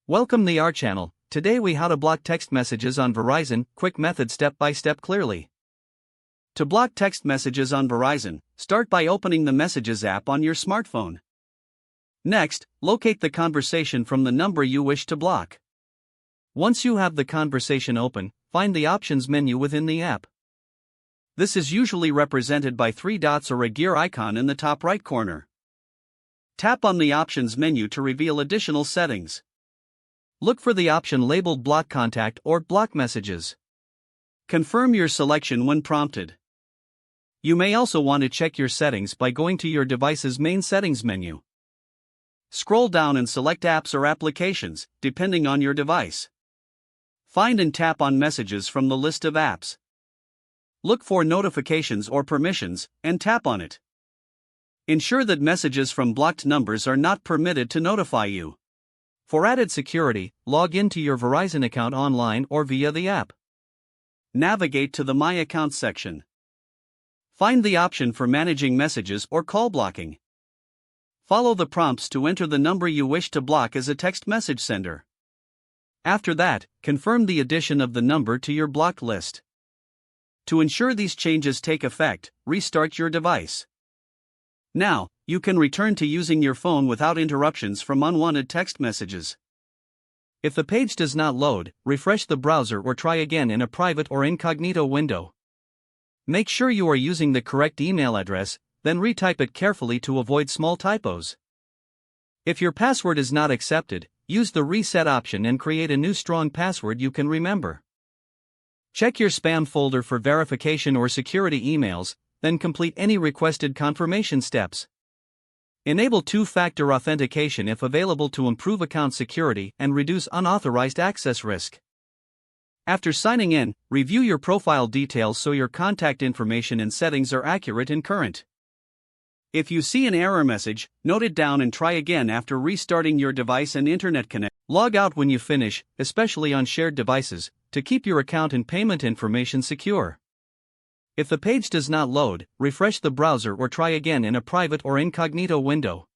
Welcome to our channel. Today we how to block text messages on Verizon, quick method step by step clearly. To block text messages on Verizon, start by opening the Messages app on your smartphone. Next, locate the conversation from the number you wish to block. Once you have the conversation open, find the Options menu within the app. This is usually represented by three dots or a gear icon in the top right corner. Tap on the Options menu to reveal additional settings. Look for the option labeled Block Contact or Block Messages. Confirm your selection when prompted. You may also want to check your settings by going to your device's main settings menu. Scroll down and select Apps or Applications, depending on your device. Find and tap on Messages from the list of apps. Look for Notifications or Permissions, and tap on it. Ensure that messages from blocked numbers are not permitted to notify you. For added security, log into your Verizon account online or via the app. Navigate to the My Account section. Find the option for managing messages or call blocking. Follow the prompts to enter the number you wish to block as a text message sender. After that, confirm the addition of the number to your blocked list. To ensure these changes take effect, restart your device. Now, you can return to using your phone without interruptions from unwanted text messages. If the page does not load, refresh the browser or try again in a private or incognito window. Make sure you are using the correct email address, then retype it carefully to avoid small typos. If your password is not accepted, use the reset option and create a new strong password you can remember. Check your spam folder for verification or security emails, then complete any requested confirmation steps. Enable two-factor authentication if available to improve account security and reduce unauthorized access risk. After signing in, review your profile details so your contact information and settings are accurate and current. If you see an error message, note it down and try again after restarting your device and internet connection. Log out when you finish, especially on shared devices, to keep your account and payment information secure. If the page does not load, refresh the browser or try again in a private or incognito window.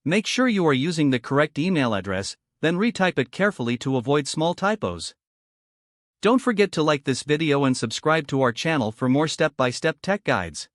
Make sure you are using the correct email address, then retype it carefully to avoid small typos. Don't forget to like this video and subscribe to our channel for more step-by-step tech guides.